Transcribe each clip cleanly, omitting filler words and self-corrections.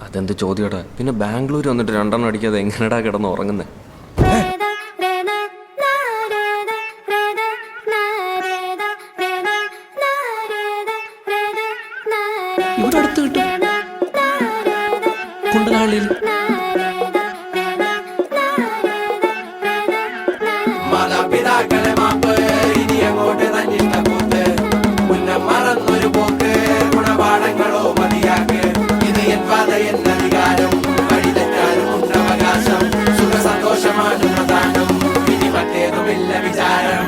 അതെന്ത് ചോദ്യടാ? പിന്നെ ബാംഗ്ലൂർ വന്നിട്ട് 2 എണ്ണം അടിക്കാതെ എങ്ങനെടാ കിടന്ന് ഉറങ്ങുന്നേ? ഇവിടെ അടുത്ത് കിട്ടും കുണ്ടനാളിൽ. മാതാപിതാക്കളെ മാപ്പ് ഇനി അങ്ങോട്ട് തന്നിട്ട കൂത്ത് മുന്നം മറന്നൊരു പോക്ക് ഗുണപാഠങ്ങളോ മതിയാക്ക് ഇത് എൻ പാത എന്നധികാരം വഴി തെറ്റാനും ഉണ്ടവകാശം സുഖ സന്തോഷമാണ് പ്രധാനം ഇനി മറ്റേതുമില്ല വിചാരം.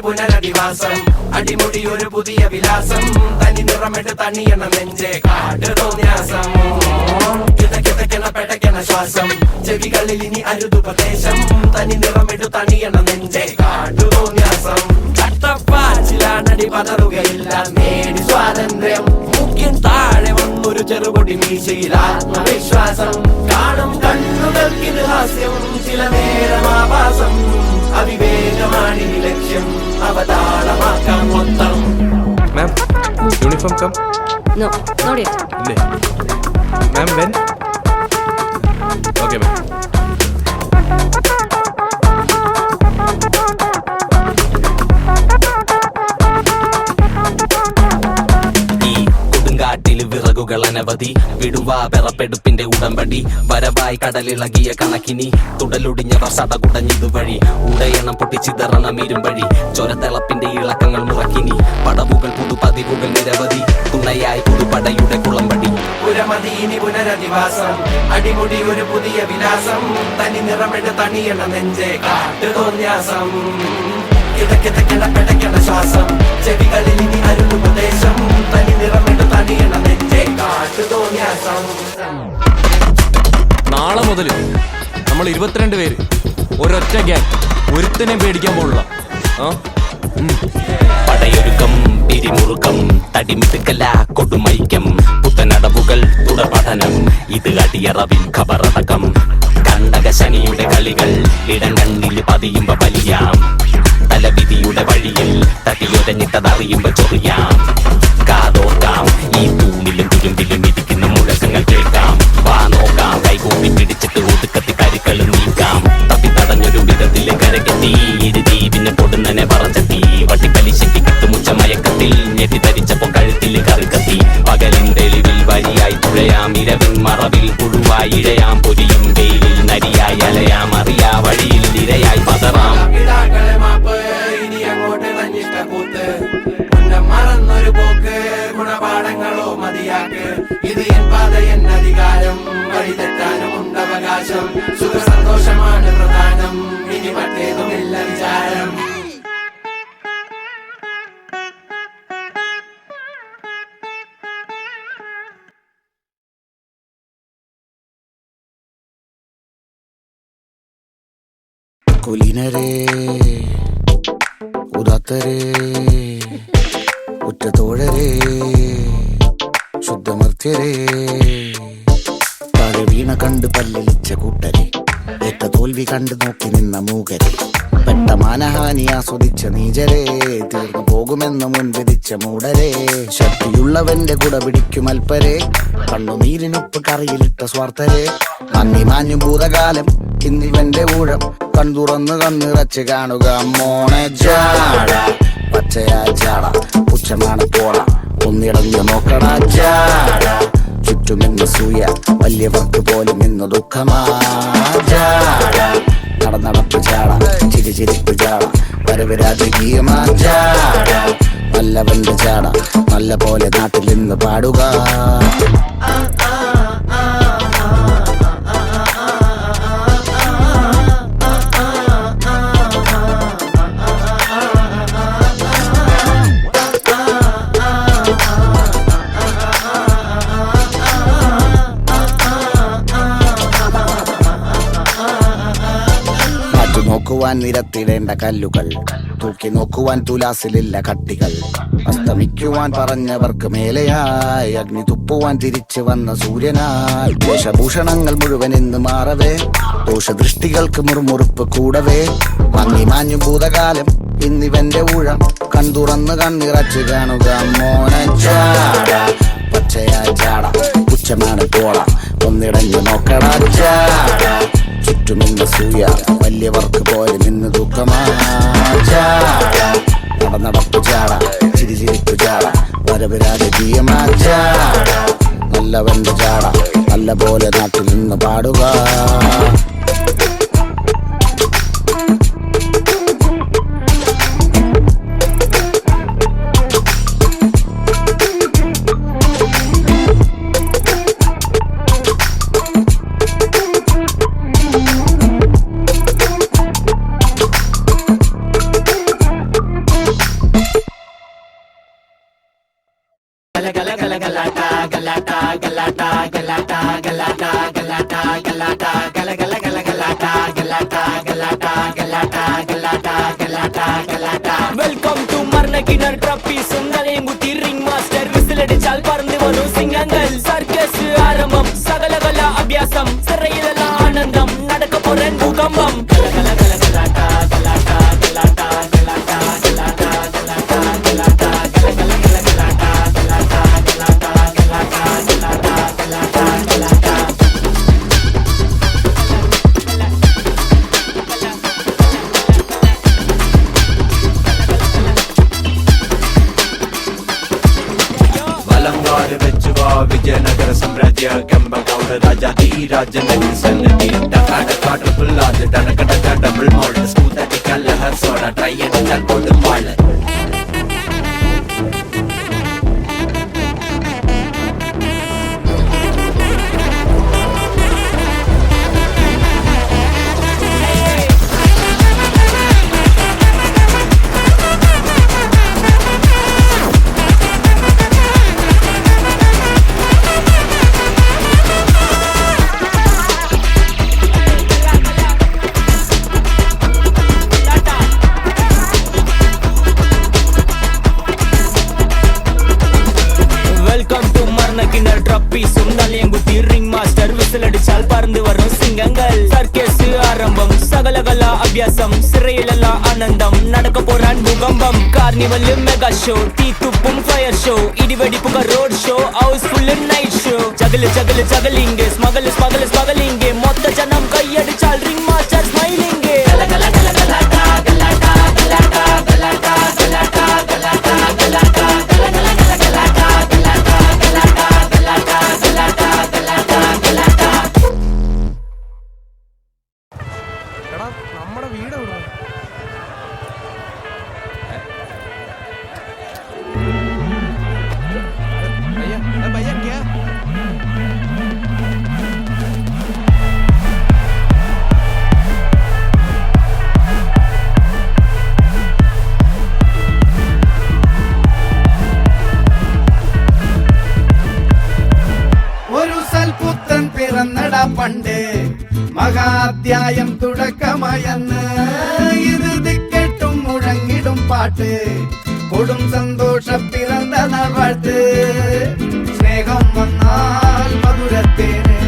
പുനരധിവാസം അടിമുടി ഒരു പുതിയ വിലാസം തനി നിറമിട്ട് തണിയണ നെഞ്ചെ കാട്ട് തോന്യാസം കിതക്കിതക്കണ പെടക്കണ ശ്വാസം ചെവികളിൽ ഇനി അരുതുപദേശം തനി നിറമിട്ട് തണിയണ നെഞ്ചെ കാട്ടു തോന്യാസം ചട്ടപ്പാച്ചിലാണടി പതറുകയില്ല നേടി സ്വാതന്ത്ര്യം മുഖ്യൻ താഴെ വന്നൊരു ചെറുപൊടി മീശയിൽ ആത്മവിശ്വാസം കാണും കണ്ണുകൾക്കിത് ഹാസ്യം ചില നേരം ആഭാസം അവിവേകമാണ് ഈ ലക്ഷ്യം അവതാളമാക്കാം മൊത്തം. Ma'am uniform come. No, not yet. ഇല്ലേ മാം? വെൻ? Okay ma'am. വിറകുകൾ അനവധി വിടുവാ പെറപ്പെടുപ്പിന്റെ ഉടമ്പടി വരവായി കടലിളകിയ കണക്കിനി തുടലൊടിഞ്ഞവർ സടകുടഞ്ഞിതുവഴി ഉടയണം പൊട്ടിച്ചിതറണം ഇരുമ്പഴി ചൊരത്തിളപ്പിന്റെ ഇളക്കങ്ങൾ മുറക്കിനി പടവുകൾ പുതുപതിവുകൾ നിരവധി തുണയായി പുതുപടയുടെ കുളമ്പടി. പുരമതി ഇനി പുനരധിവാസം അടിമുടി ഒരു പുതിയ വിലാസം തനി നിറമിട്ട് തണിയണ നെഞ്ചെ കാട്ട് തോന്യാസം കിതക്കിതക്കണ പെടക്കണ ശ്വാസം ചെവികളിൽ ഇനി അരുതുപദേശം തനി നിറമിട്ട് തണിയണ നെഞ്ചെ കാട്ട് തോന്യാസം. നാളെ മുതൽ നമ്മൾ 22 പേര് ഒരൊറ്റ ഗ്യാങ്, ഒരുത്തനെ പേടിക്കാൻ പോലുള്ള. പടയൊരുക്കം പിരിമുറുക്കം തടിമിടുക്കല കൊടുമൈക്കം പുത്തനടവുകൾ തുടപഠനം ഇത് അടിയറവിൻ ഖബറടക്കം കണ്ടക ശനിയുടെ കളികൾ ഇടം കണ്ണിൽ പതിയുമ്പോ വലിയാം തലവിധിയുടെ വഴിയിൽ തട്ടിയൊരഞ്ഞിട്ടതറിയുമ്പോ ചൊറിയാം കാതോർക്കാം ഈ തൂണിലും തുരുമ്പിലും ഇരിക്കുന്ന മുഴക്കങ്ങൾ കേൾക്കാം വാ നോക്കാം കൈകൂപ്പി പിടിച്ചിട്ട് ഒതുക്കത്തി കരുക്കളും നീക്കാം തപ്പി തടഞ്ഞൊരു വിധത്തിലെ കരകെത്തി ഇരുതീപിന്നെ പൊടുന്നനെ പറച്ചെത്തി വട്ടിപ്പലിശയ്ക്ക് കിട്ടുമുച്ച മയക്കത്തിൽ ഞെട്ടി ധരിച്ചപ്പോ കഴുത്തിൽ കറുക്കത്തി പകലിൻ തെളിവിൽ വഴിയായി തുഴയാം ഇരവിൻ മറവിൽ പുഴുവായി ഇഴയാം പൊരിയും വെയിലിൽ നരിയായി അലയാം അറിയാ വഴിയിൽ ഇരയായി പതറാം. ഇനി അങ്ങോട്ട് തന്നിട്ട കൂത്ത് മുന്നം മറന്നൊരു പോക്ക് ഗുണപാഠങ്ങളോ മതിയാക്ക് ഇത് എൻ പാത എന്നധികാരം വഴി തെറ്റാനും ഉണ്ടവകാശം സുഖ സന്തോഷമാണ് പ്രധാനം ഇനി മറ്റേതുമില്ല വിചാരം. കുലീനരേ ഉദാത്തരേ ഉറ്റതോഴരേ ശുദ്ധമർത്യരേ താഴെ വീണ കണ്ട് പല്ലിളിച്ച കൂട്ടരെ ഏറ്റ തോൽവി കണ്ട് നോക്കി നിന്ന മൂകരെ പെട്ട മാനഹാനി ആസ്വദിച്ച നീചരെ തീർന്നു പോകുമെന്ന് മുൻവിധിച്ച മൂടരെ ശക്തിയുള്ളവന്റെ കുട പിടിക്കും അൽപ്പരെ കണ്ണുനീരിനൊപ്പ് കറിയിലിട്ട സ്വാർത്ഥരെ നന്ദി മാഞ്ഞു ഭൂതകാലം ഇന്നിവന്റെ ഊഴം കൺതുറന്ന് കണ്ണിറച്ച് കാണുക മോണെ ജാട പച്ചയാ ചാട പുച്ഛമാണ് പോട ഒന്നിടഞ്ഞു നോക്കണ ജാട ചുറ്റുമെന്ന് സൂയ വലിയവർക്ക് പോലും ഇന്ന് ദുഃഖമാ ജാട നടന്നടപ്പ് ചാട ചിരിച്ചിരിപ്പ് ചാട വരവ് രാജകീയമാ ജാട നല്ലവന്റെ ചാട നല്ല പോലെ നാട്ടിൽ നിന്ന് പാടുക. നോക്കുവാൻ നിരത്തിടേണ്ട കല്ലുകൾ തൂക്കി നോക്കുവാൻ തുലാസിലില്ല കട്ടികൾ. അസ്തമിക്കുവാൻ പറഞ്ഞവർക്ക് മേലെയായി അഗ്നി തുപ്പുവാൻ തിരിച്ചു വന്ന സൂര്യനായി. വേഷഭൂഷണങ്ങൾ മുഴുവൻ ഇന്ന് മാറവേ, ദോഷദൃഷ്ടികൾക്ക് മുറുമുറുപ്പ് കൂടവേ. മങ്ങി മാഞ്ഞു ഭൂതകാലം ഇന്നിവന്റെ ഊഴം, കൺതുറന്ന് കണ്ണിറച്ച് കാണുക മോനച്ചാട. പച്ചയായ ചാട ഉച്ചമാണ് പോള, ഒന്നിടഞ്ഞു നോക്കടാ ചാട. ചുറ്റുമിന്ന് സൂയ വലിയവർക്ക് പോലും ഇന്ന് ദുഃഖമാ ചാട. നടപ്പ് ചാട, ചിരിച്ചിരിപ്പ് ചാട, വരവരാതെ ജീയമാ ചാട. നല്ലവന്റെ ചാട, നല്ല പോലെ നാട്ടിൽ നിന്ന് പാടുക. വെൽക്കം ടു മർണക്കിണർ ട്രപ്പീസും തലയും കുത്തി റിംഗ് മാസ്റ്റർ വിസിലടിച്ചാൽ പറന്നു വരും സിംഗങ്ങൾ. സർക്കസ് ആരംഭം, സകല കല അഭ്യാസം, സിറയിലുള്ള ആനന്ദം, നടക്ക പോരാൻ ഭൂകമ്പം. വിജയനഗര സാമ്രാജ്യ കമ്പകൗഡ രാജാധിരാജനഗര സന്നദ്ധി ടക്കാടക്കാട് പുല്ലാത് ടണക്കടക്ക ഡബിൾ മോൾഡ് സ്കൂത്തടി കല്ലഹർ സോഡ ട്രൈ അടിച്ചാൽ കൊടും വാള്. വിസിലടിച്ചാൽ പറന്നു വരും സിംഗങ്ങൾ. സർക്കസ് ആരംഭം, സകല കല അഭ്യാസം, സിറയിലുള്ള ആനന്ദം, നടക്ക പോരാൻ ഭൂകമ്പം. കാർണിവല് മെഗാ ഷോ, തീത്തുപ്പും ഫയർ ഷോ, ഇടിവെടിപ്പുക road show, house full night show. Juggle juggle juggling, smuggle smuggle smuggling, മൊത്ത ജനം കൈയടിച്ചാൽ റിംഗ് മാസ്റ്റർ സ്മൈലിംഗ്. നമ്മുടെ വീട് എവിടെ? भैया क्या ഒരു സൽപുത്രൻ പിറന്നട പണ്ട്, മഹാധ്യായം തുടക്കമയന്ന്. ഇത് ദിക്കെട്ടും മുഴങ്ങിടും പാട്ട്, കൊടും സന്തോഷ പിറന്ന നാൾവാഴ്ത്ത്. സ്നേഹം വന്നാൽ മധുരത്തേന്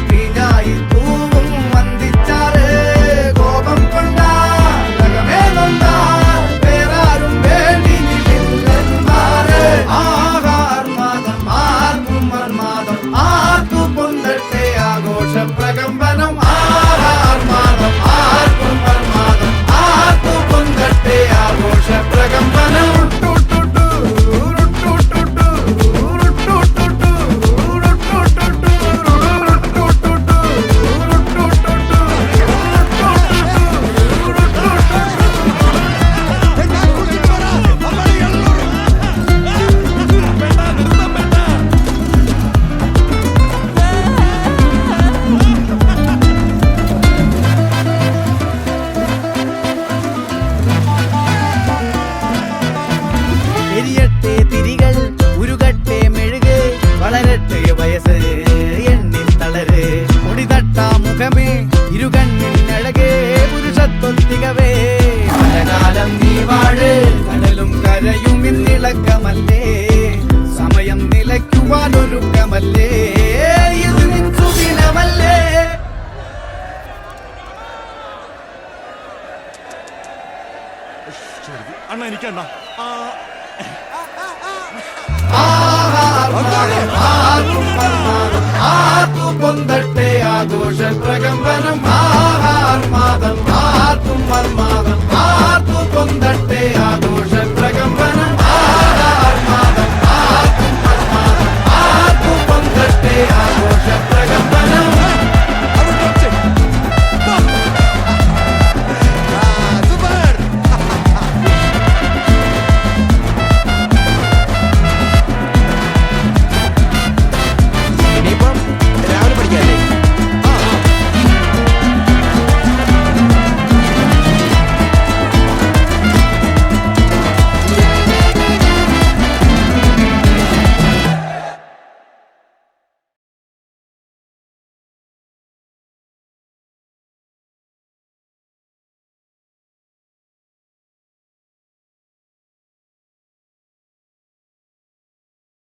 തീനായി തൂവും വന്ദിച്ചാറ്. കോപം കൊണ്ടാൽ വേറാരും വേണ്ടി നിൽക്കുമാറ്. ആഹാർമാദം ആർക്കും മന്മാദം, ആർക്കു പൊന്തട്ടെ ആഘോഷ പ്രകമ്പനം. ആഹാർമാദം ആർക്കും മന്മാദം, ആർക്കു പൊന്തട്ടെ ആഘോഷ പ്രകമ്പനം. ഒരുക്കമല്ലേ ഇത് നിൻസുദിനമല്ലേ അണ്ണ എനിക്കണ്ണ പൊന്തട്ടെ ആഘോഷ പ്രകമ്പനം